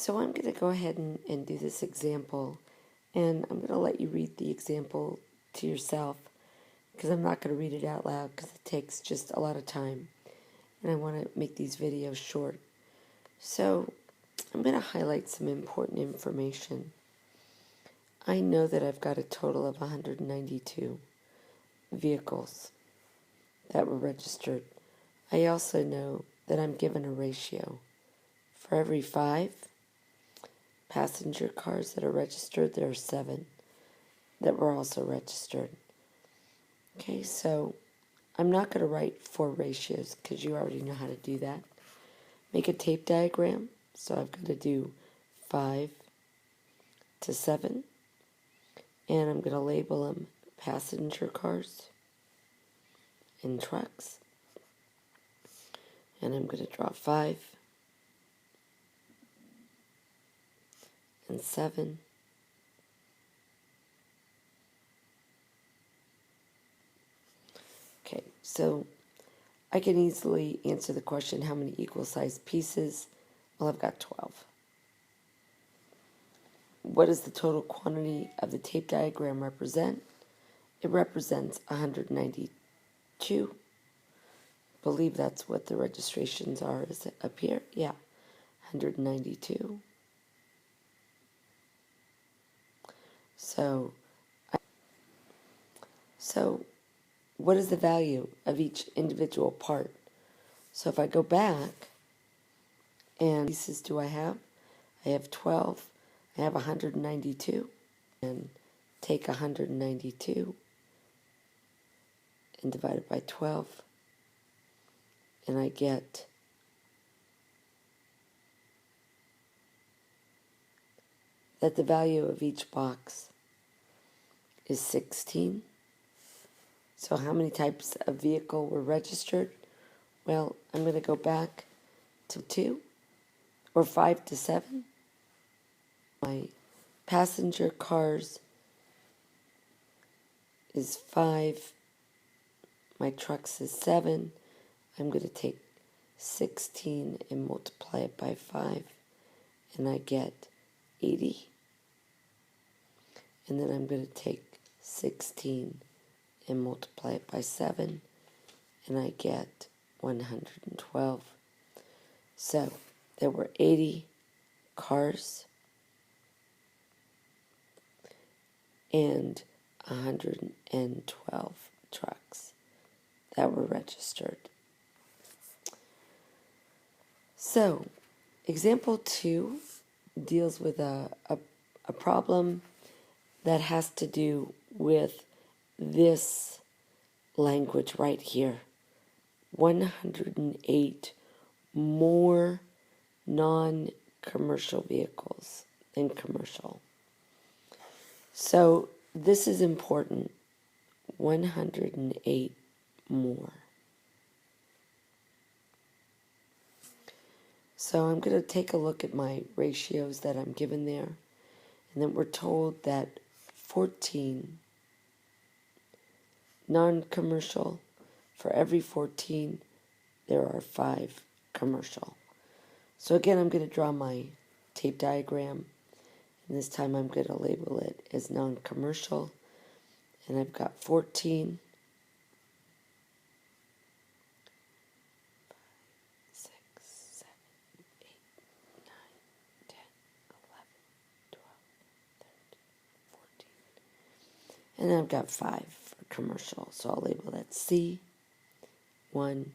So I'm going to go ahead and do this example, and I'm going to let you read the example to yourself because I'm not going to read it out loud because it takes just a lot of time, and I want to make these videos short. So I'm going to highlight some important information. I know that I've got a total of 192 vehicles that were registered. I also know that I'm given a ratio. For every 5 passenger cars that are registered, there are 7 that were also registered. Okay, so I'm not going to write 4 ratios because you already know how to do that. Make a tape diagram. So I've got to do 5 to 7. And I'm going to label them passenger cars and trucks. And I'm going to draw 5 and 7. Okay, so I can easily answer the question, how many equal-sized pieces? Well, I've got 12. What does the total quantity of the tape diagram represent? It represents 192. Believe that's what the registrations are. Is it up here? Yeah, 192. So what is the value of each individual part? So if I go back, and pieces do I have? I have 12. I have 192. And take 192 and divide it by 12. And I get that the value of each box is 16. So how many types of vehicle were registered? Well, I'm going to go back to 2 or 5 to 7. My passenger cars is 5. My trucks is 7. I'm going to take 16 and multiply it by 5, and I get 80. And then I'm going to take 16 and multiply it by 7, and I get 112. So there were 80 cars and 112 trucks that were registered. So example 2 deals with a problem that has to do with this language right here. 108 more non-commercial vehicles than commercial. So this is important. 108 more. So I'm going to take a look at my ratios that I'm given there. And then we're told that 14 non-commercial. For every 14, there are 5 commercial. So again, I'm going to draw my tape diagram. And this time I'm going to label it as non-commercial. And I've got 14. 5, 6, 7, 8, 9, 10, 11, 12, 13, 14. And then I've got 5 for commercial. So I'll label that C. 1,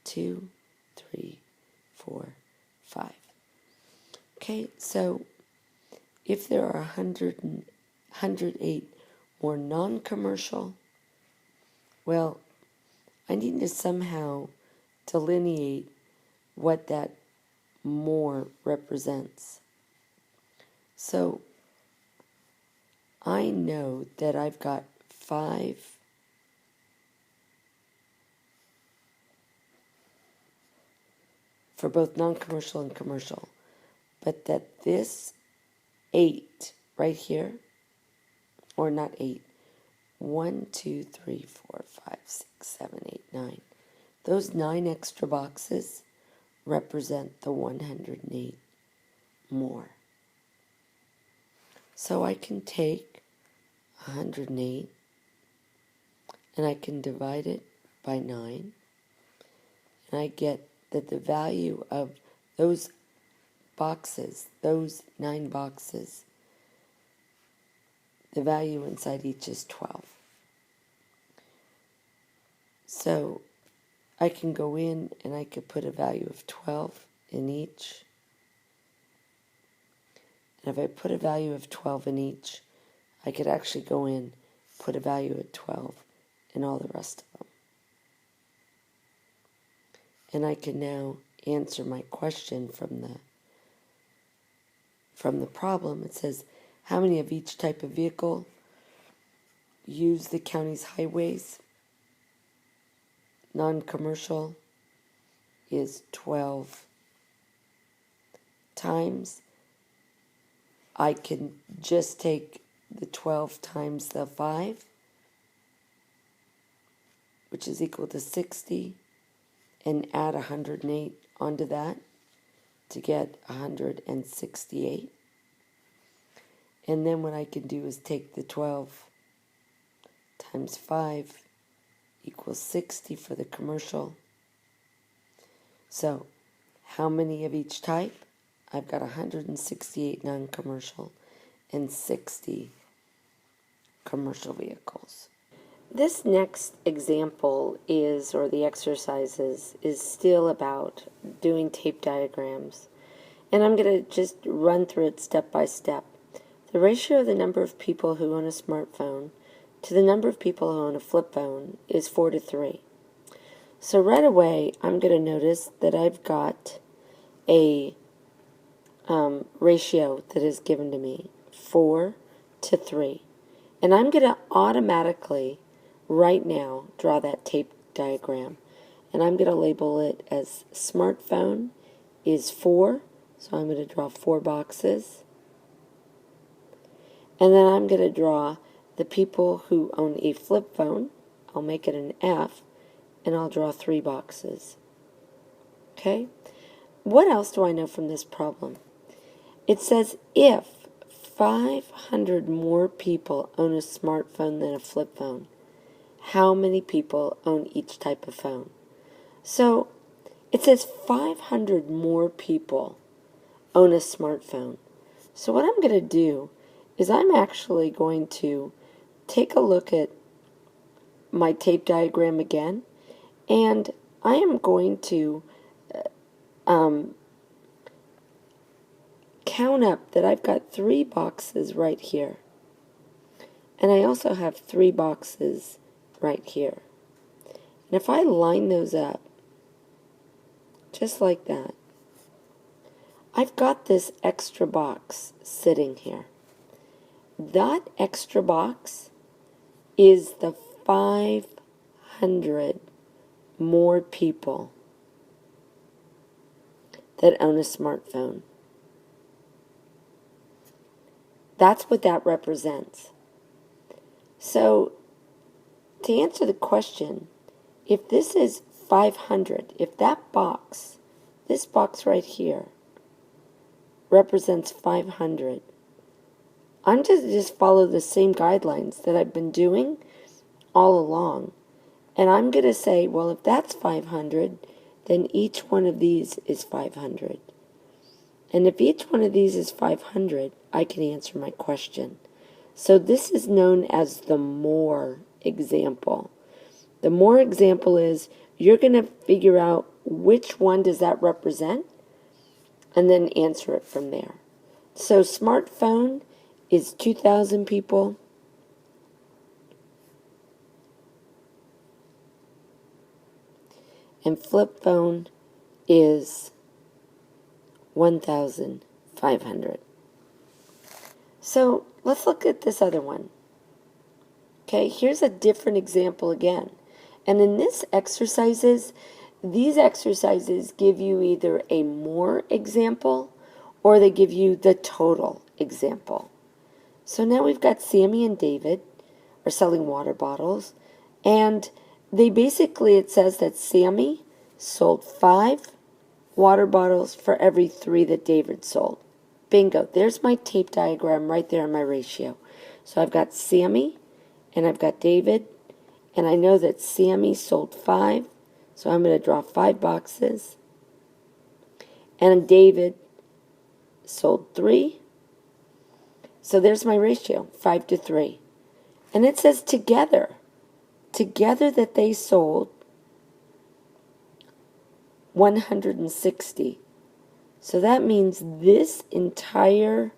2, 3, 4, 5. Okay, so if there are 108 more non-commercial, well, I need to somehow delineate what that more represents. So I know that I've got 5 for both non-commercial and commercial, but that this 8 right here, or not 8, 1, 2, 3, 4, 5, 6, 7, 8, 9, those 9 extra boxes represent the 108 more. So I can take 108 and I can divide it by 9, and I get that the value of those boxes, those 9 boxes, the value inside each is 12. So I can go in and I could put a value of 12 in each. And if I put a value of 12 in each, I could actually go in, put a value of 12 in all the rest of them. And I can now answer my question from the problem. It says, how many of each type of vehicle use the county's highways? Non-commercial is 12 times. I can just take the 12 times the 5, which is equal to 60, and add 108 onto that to get 168. And then what I can do is take the 12 times 5 equals 60 for the commercial. So how many of each type? I've got 168 non-commercial and 60 commercial vehicles. This next example is, or the exercises, is still about doing tape diagrams. And I'm going to just run through it step by step. The ratio of the number of people who own a smartphone to the number of people who own a flip phone is 4 to 3. So right away, I'm going to notice that I've got a ratio that is given to me, 4 to 3. And I'm going to automatically, right now, draw that tape diagram. And I'm going to label it as smartphone is 4. So I'm going to draw 4 boxes. And then I'm going to draw the people who own a flip phone. I'll make it an F, and I'll draw 3 boxes. Okay? What else do I know from this problem? It says if 500 more people own a smartphone than a flip phone, how many people own each type of phone? So it says 500 more people own a smartphone. So what I'm going to do is I'm actually going to take a look at my tape diagram again, and I am going to count up that I've got 3 boxes right here. And I also have 3 boxes right here. And if I line those up, just like that, I've got this extra box sitting here. That extra box is the 500 more people that own a smartphone. That's what that represents. So, to answer the question, if this is 500, if that box, this box right here, represents 500, I'm just follow the same guidelines that I've been doing all along. And I'm going to say, well, if that's 500, then each one of these is 500. And if each one of these is 500, I can answer my question. So this is known as the more example. The more example is you're going to figure out which one does that represent and then answer it from there. So smartphone is 2,000 people. And flip phone is 1,500. So let's look at this other one. Okay, here's a different example again. And in these exercises give you either a more example or they give you the total example. So now we've got Sammy and David are selling water bottles, and they basically, it says that Sammy sold 5 water bottles for every 3 that David sold. Bingo. There's my tape diagram right there in my ratio. So I've got Sammy and I've got David. And I know that Sammy sold 5. So I'm going to draw 5 boxes. And David sold 3. So there's my ratio, 5-3. And it says together that they sold 160. So that means this entire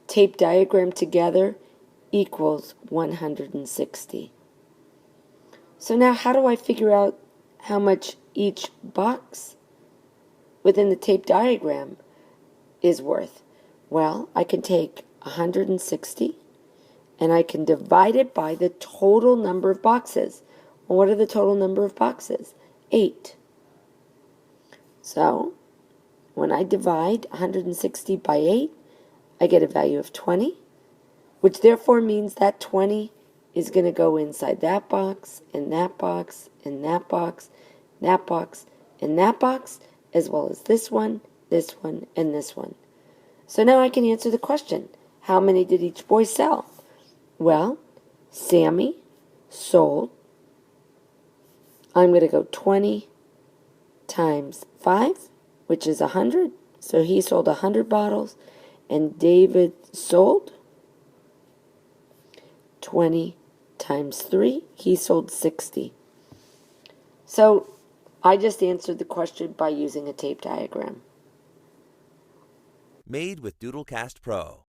tape diagram together equals 160. So now how do I figure out how much each box within the tape diagram is worth? Well, I can take 160 and I can divide it by the total number of boxes. Well, what are the total number of boxes? 8. So when I divide 160 by 8, I get a value of 20, which therefore means that 20 is going to go inside that box, and that box, and that box, that box, and that box, as well as this one, and this one. So now I can answer the question, how many did each boy sell? Well, Sammy sold, I'm going to go 20 times 5, which is 100. So he sold 100 bottles, and David sold 20 times 3. He sold 60. So I just answered the question by using a tape diagram. Made with Doodlecast Pro.